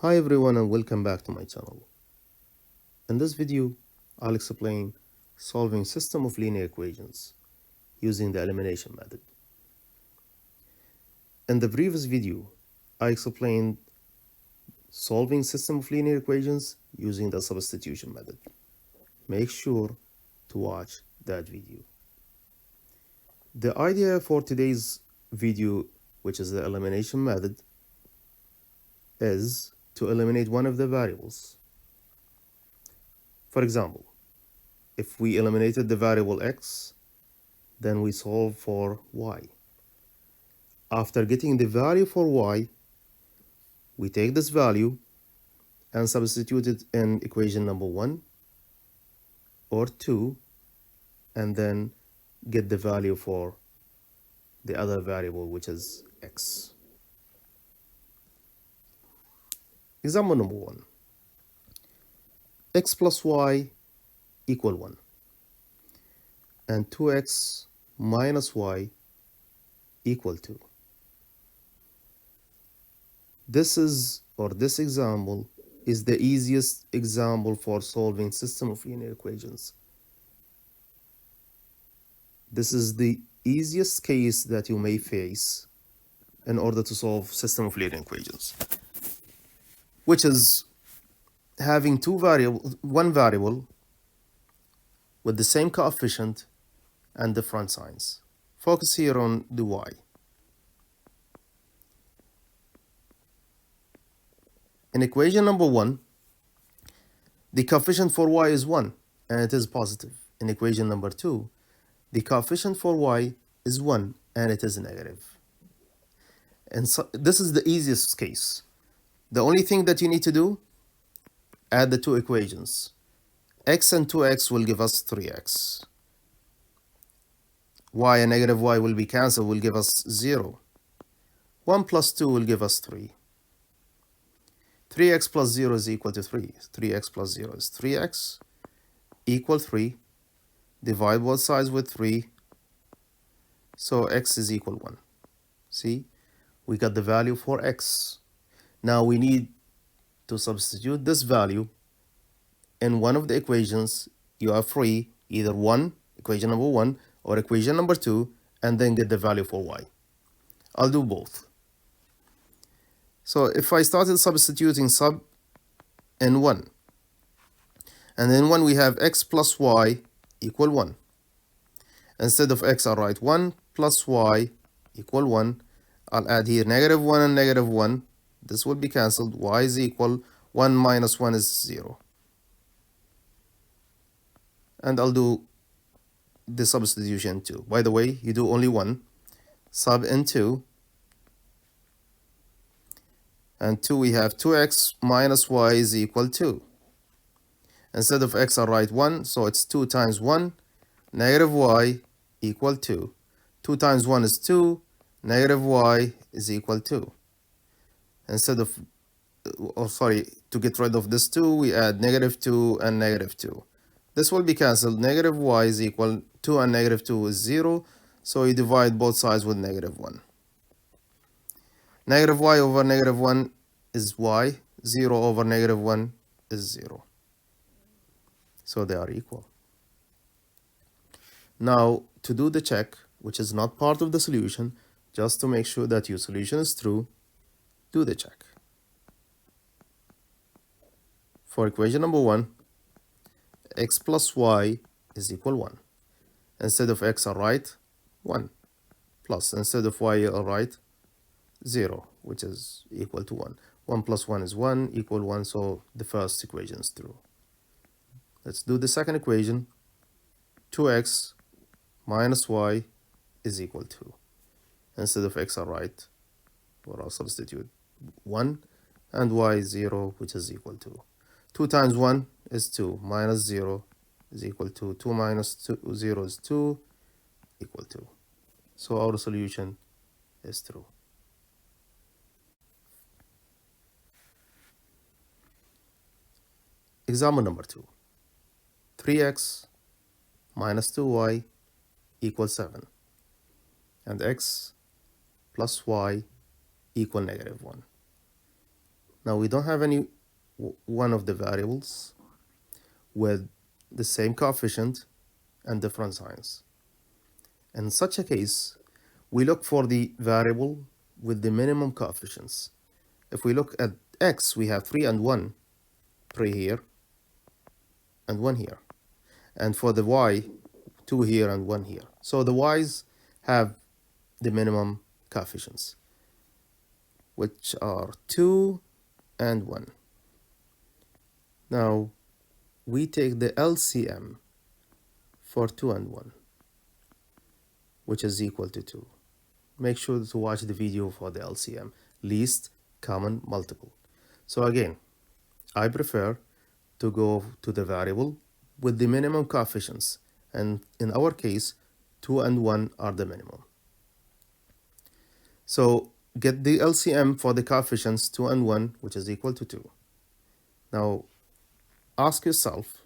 Hi everyone and welcome back to my channel. In this video, I'll explain solving system of linear equations using the elimination method. In the previous video, I explained solving system of linear equations using the substitution method. Make sure to watch that video. The idea for today's video, which is the elimination method, is to eliminate one of the variables. For example, if we eliminated the variable x, then we solve for y. After getting the value for y, we take this value and substitute it in equation number 1 or 2, and then get the value for the other variable, which is x. Example number 1. X plus y equal 1 and 2x minus y equal 2. This example is the easiest example for solving system of linear equations. This is the easiest case that you may face in order to solve system of linear equations, which is having one variable with the same coefficient and different signs. Focus here on the y. In equation number 1, the coefficient for y is 1 and it is positive. In equation number 2, the coefficient for y is 1 and it is negative. And so this is the easiest case. The only thing that you need to do, add the two equations. X and 2x will give us 3x. Y and negative y will be cancelled, will give us 0. 1 plus 2 will give us 3. 3x plus 0 is equal to 3. 3x plus 0 is 3x equal 3. Divide both sides with 3. So x is equal 1. See, we got the value for x. Now we need to substitute this value in one of the equations. You are free, either equation number 1 or equation number 2, and then get the value for y. I'll do both. So if I started substituting sub in 1, and in 1 we have x plus y equal 1. Instead of x, I'll write 1 plus y equal 1. I'll add here negative 1 and negative 1. This will be cancelled. Y is equal 1 minus 1 is 0. And I'll do the substitution too. By the way, you do only one. Sub in 2. And 2, we have 2x minus y is equal 2. Instead of x, I'll write 1. So it's 2 times 1. Negative y equal 2. 2 times 1 is 2. Negative y is equal 2. Instead of, to get rid of this 2, we add negative 2 and negative 2. This will be cancelled. Negative y is equal 2 and negative 2 is 0. So you divide both sides with negative 1. Negative y over negative 1 is y. 0 over negative 1 is 0. So they are equal. Now, to do the check, which is not part of the solution, just to make sure that your solution is true, do the check. For equation number 1, x plus y is equal 1. Instead of x, I'll write 1. Plus, instead of y, I'll write 0, which is equal to 1. 1 plus 1 is 1, equal 1, so the first equation is true. Let's do the second equation. 2x minus y is equal to. Instead of x, I'll write, or I'll substitute 1, and y is 0, which is equal to. 2 times 1 is 2, minus 0 is equal to. 2 minus 0 is 2, equal to. So our solution is true. Example number 2. 3x minus 2y equals 7. And x plus y equal negative 1. Now we don't have any one of the variables with the same coefficient and different signs. In such a case, we look for the variable with the minimum coefficients. If we look at x, we have 3 and 1, 3 here and 1 here. And for the y, 2 here and 1 here. So the y's have the minimum coefficients, which are 2 and 1. Now, we take the LCM for 2 and 1, which is equal to 2. Make sure to watch the video for the LCM, least common multiple. So again, I prefer to go to the variable with the minimum coefficients, and in our case, 2 and 1 are the minimum. So get the LCM for the coefficients 2 and 1, which is equal to 2. Now, ask yourself,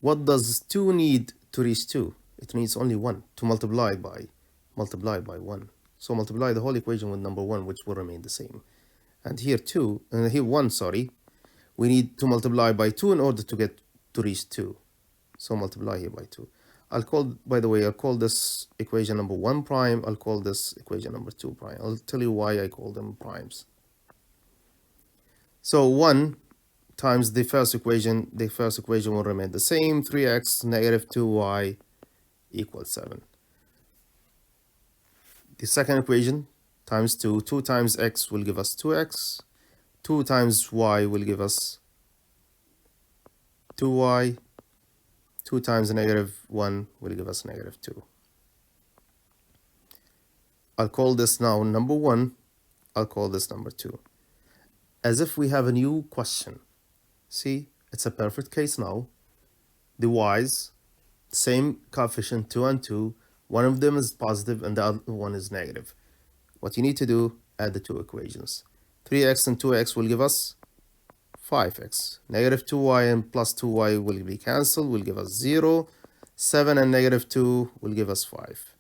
what does 2 need to reach 2? It needs only 1 to multiply by 1. So multiply the whole equation with number 1, which will remain the same. And here 2, and here 1, sorry, we need to multiply by 2 in order to reach 2. So multiply here by 2. I'll call this equation number 1 prime. I'll call this equation number 2 prime. I'll tell you why I call them primes. So 1 times the first equation will remain the same. 3x negative 2y equals 7. The second equation times 2. 2 times x will give us 2x. 2 times y will give us 2y. 2 times negative 1 will give us negative 2. I'll call this now number 1. I'll call this number 2. As if we have a new question. See, it's a perfect case now. The y's, same coefficient 2 and 2. One of them is positive and the other one is negative. What you need to do, add the two equations. 3x and 2x will give us 5x. Negative 2y and plus 2y will be cancelled, will give us 0. 7 and negative 2 will give us 5.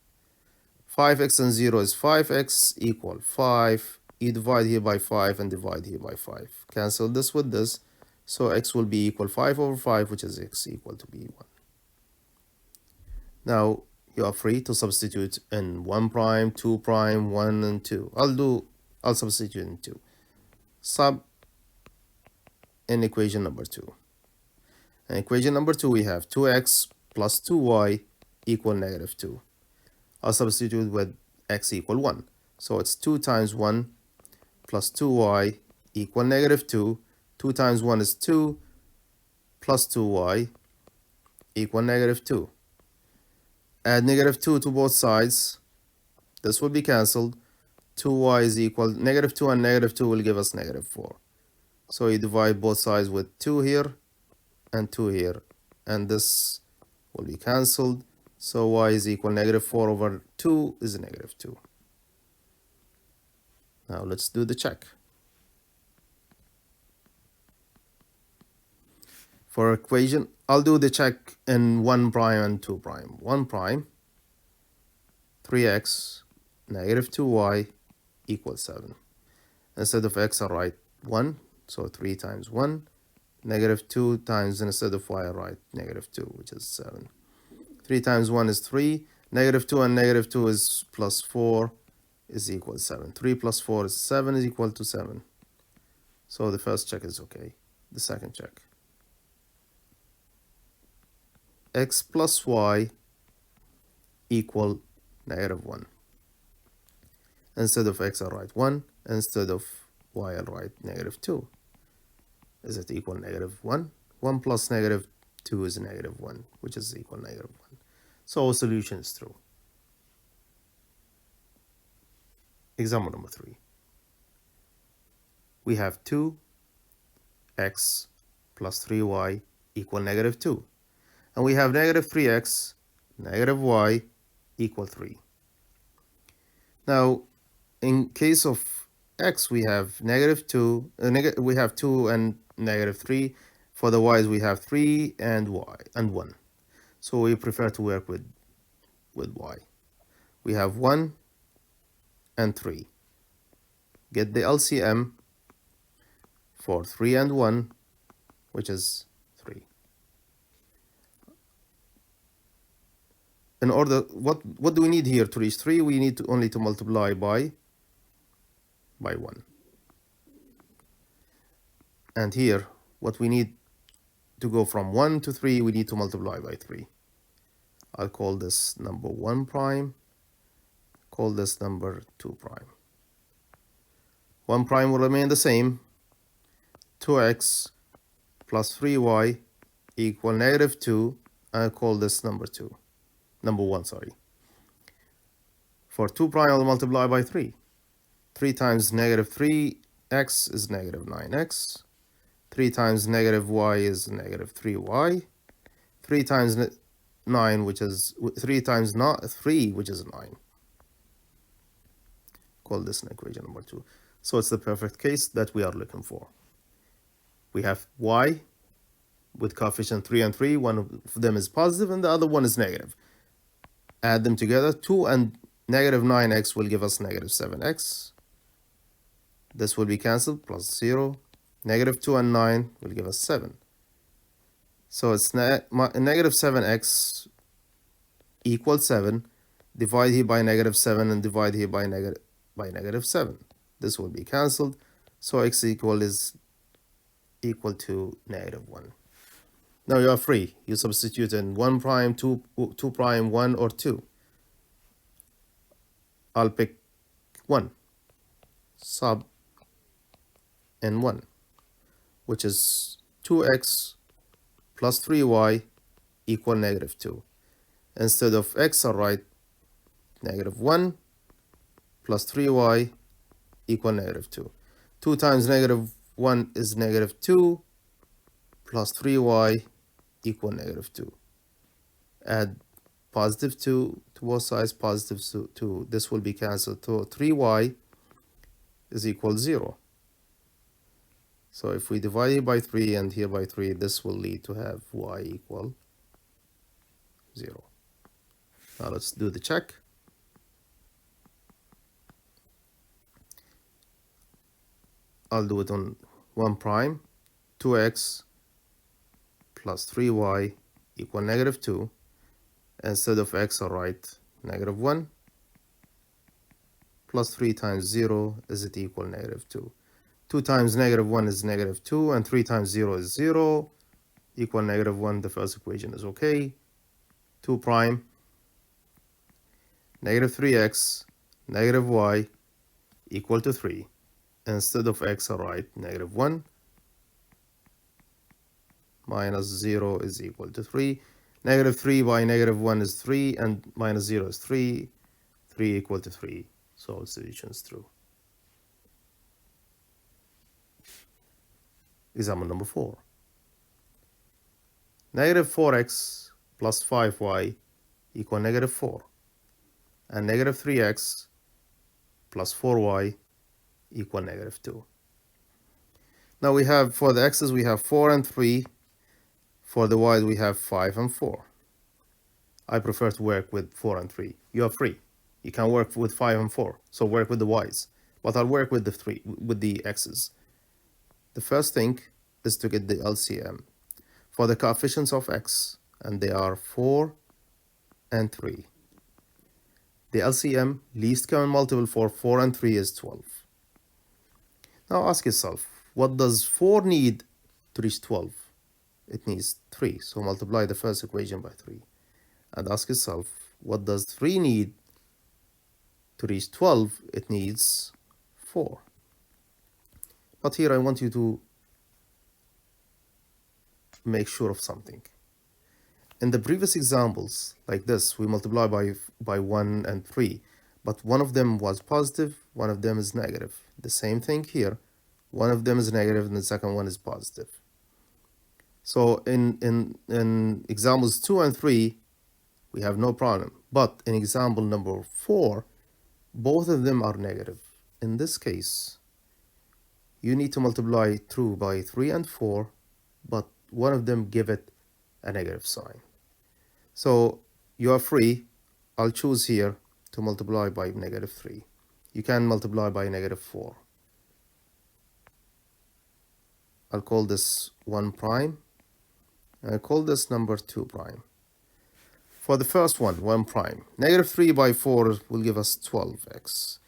5x and 0 is 5x equal 5. You divide here by 5 and divide here by 5. Cancel this with this. So x will be equal 5 over 5, which is x equal to b1. Now, you are free to substitute in 1 prime, 2 prime, 1 and 2. I'll substitute in 2. Sub in equation number 2. In equation number 2, we have 2x plus 2y equal negative 2. I'll substitute with x equal 1. So it's 2 times 1 plus 2y equal negative 2. 2 times 1 is 2 plus 2y equal negative 2. Add negative 2 to both sides. This will be cancelled. 2y is equal, negative 2 and negative 2 will give us negative 4. So you divide both sides with 2 here and 2 here. And this will be cancelled. So y is equal negative 4 over 2 is negative 2. Now let's do the check. For equation, I'll do the check in 1 prime and 2 prime. 1 prime, 3x, negative 2y equals 7. Instead of x, I'll write 1. So 3 times 1. Negative 2 times, instead of y, I write negative 2, which is 7. 3 times 1 is 3. Negative 2 and negative 2 is plus 4 is equal to 7. 3 plus 4 is 7 is equal to 7. So the first check is okay. The second check. X plus y equal negative 1. Instead of x, I'll write 1. Instead of y, I'll write negative 2. Is it equal negative 1? 1 plus negative 2 is negative 1, which is equal negative 1. So our solution is true. Example number 3. We have 2x plus 3y equal negative 2. And we have negative 3x, negative y equal 3. Now, in case of x, we have negative 2, we have 2 and negative 3. For the y's, we have 3 and y and 1. So we prefer to work with y. We have 1 and 3. Get the LCM for 3 and 1, which is 3. In order, what do we need here to reach 3? We need to only to multiply by 1. And here, what we need to go from 1 to 3, we need to multiply by 3. I'll call this number 1 prime, call this number 2 prime. 1 prime will remain the same, 2x plus 3y equal negative 2, and I'll call this number 1, sorry. For 2 prime, I'll multiply by 3. 3 times negative 3x is negative 9x. 3 times negative y is negative 3y. 3 times 9, which is 3 times not 3, which is 9. Call this an equation number 2. So it's the perfect case that we are looking for. We have y with coefficient 3 and 3. One of them is positive and the other one is negative. Add them together. 2 and negative 9x will give us negative 7x. This will be cancelled, plus 0. Negative 2 and 9 will give us 7. So it's negative 7x equals 7. Divide here by negative 7 and divide here by negative 7. This will be cancelled. So x is equal to negative 1. Now you are free. You substitute in 1 prime, 2 prime, 1 or 2. I'll pick 1. Sub in 1, which is 2x plus 3y equal negative 2. Instead of x, I'll write negative 1 plus 3y equal negative 2. 2 times negative 1 is negative 2 plus 3y equal negative 2. Add positive 2 to both sides, positive 2. This will be cancelled. So 3y is equal 0. So if we divide here by 3 and here by 3, this will lead to have y equal 0. Now let's do the check. I'll do it on 1 prime, 2x plus 3y equal negative 2. Instead of x, I'll write negative 1 plus 3 times 0 is it equal negative 2. 2 times negative 1 is negative 2, and 3 times 0 is 0, equal negative 1. The first equation is okay. 2 prime, negative 3x, negative y, equal to 3. Instead of x, I'll write negative 1 minus 0 is equal to 3. Negative 3 by negative 1 is 3, and minus 0 is 3. 3 equal to 3. So solution is true. Example number 4. Negative 4x plus 5y equal negative 4. And negative 3x plus 4y equal negative 2. Now we have, for the x's, we have 4 and 3. For the y's, we have 5 and 4. I prefer to work with 4 and 3. You are free. You can work with 5 and 4. So work with the y's. But I'll work with the x's. The first thing is to get the LCM for the coefficients of x, and they are 4 and 3. The LCM, least common multiple, for 4 and 3 is 12. Now ask yourself, what does 4 need to reach 12? It needs 3, so multiply the first equation by 3. And ask yourself, what does 3 need to reach 12? It needs 4. But here I want you to make sure of something. In the previous examples, like this, we multiply by 1 and 3, but one of them was positive, one of them is negative. The same thing here, one of them is negative and the second one is positive. So in examples 2 and 3, we have no problem. But in example number 4, both of them are negative. In this case, you need to multiply through by 3 and 4, but one of them give it a negative sign. So you are free. I'll choose here to multiply by negative 3. You can multiply by negative 4. I'll call this 1 prime. And I'll call this number 2 prime. For the first one, 1 prime, negative 3 by 4 will give us 12x.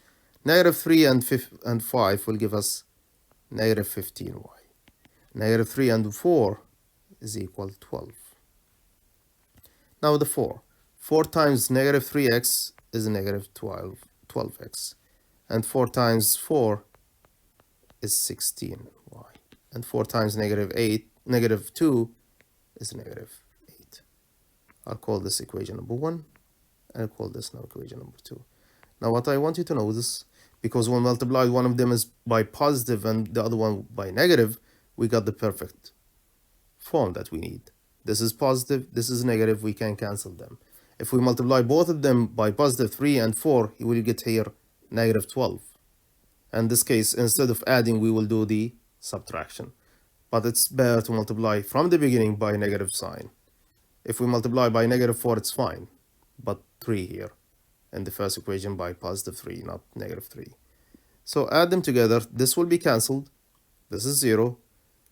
Negative 3 and 5 will give us negative 15y. Negative 3 and 4 is equal 12. Now the 4. 4 times negative 3x is negative 12x. And 4 times 4 is 16y. And 4 times negative 2 is negative 8. I'll call this equation number 1. And I'll call this now equation number 2. Now what I want you to know is, because when multiplied one of them is by positive and the other one by negative, we got the perfect form that we need. This is positive, this is negative, we can cancel them. If we multiply both of them by positive 3 and 4, you will get here negative 12. In this case, instead of adding, we will do the subtraction. But it's better to multiply from the beginning by negative sign. If we multiply by negative 4, it's fine. But 3 here in the first equation by positive 3, not negative 3. So add them together. This will be cancelled. This is 0.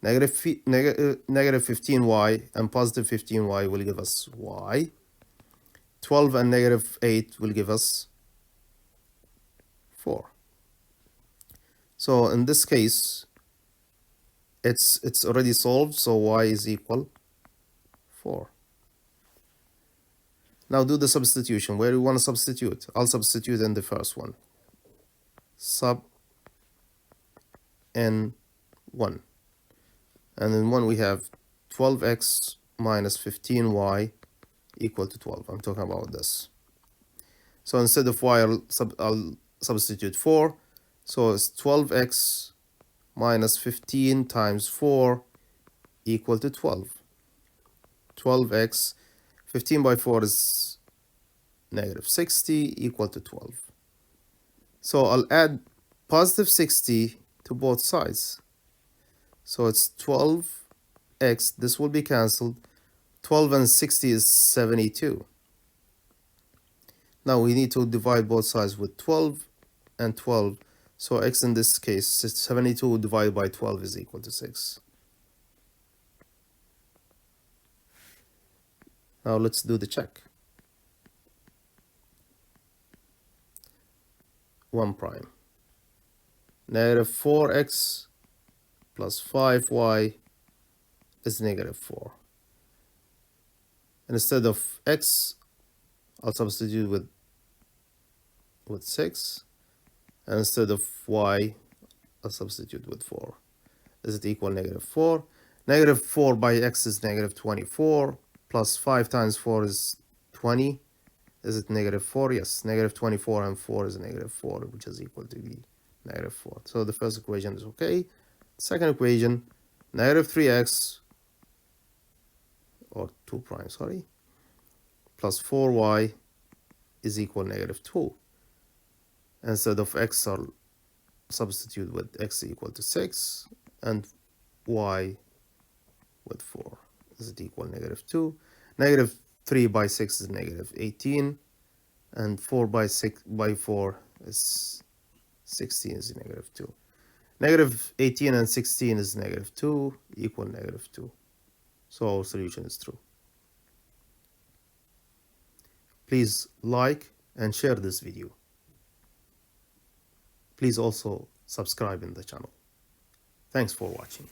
Negative 15y and positive 15y will give us y. 12 and negative 8 will give us 4. So in this case, it's already solved, so y is equal 4. Now do the substitution. Where do you want to substitute? I'll substitute in the first one. Sub n 1. And in 1 we have 12x minus 15y equal to 12. I'm talking about this. So instead of y, I'll substitute 4. So it's 12x minus 15 times 4 equal to 12. 12x, 15 by 4 is negative 60 equal to 12. So I'll add positive 60 to both sides. So it's 12x, this will be cancelled. 12 and 60 is 72. Now we need to divide both sides with 12 and 12. So x in this case, 72 divided by 12 is equal to 6. Now let's do the check. 1 prime. Negative 4x plus 5y is negative 4. And instead of x, I'll substitute with 6. And instead of y, I'll substitute with 4. Is it equal negative 4? Negative 4 by x is negative 24. Plus 5 times 4 is 20. Is it negative 4? Yes, negative 24 and 4 is negative 4, which is equal to the negative 4. So the first equation is okay. Second equation, negative 3x, or 2 prime, sorry, plus 4y is equal negative 2. Instead of x, I'll substitute with x equal to 6 and y with 4. Is it equal negative 2? Negative 3 by 6 is negative 18. And 4 by 4 is 16 is negative 2. Negative 18 and 16 is negative 2 equal negative 2. So our solution is true. Please like and share this video. Please also subscribe in the channel. Thanks for watching.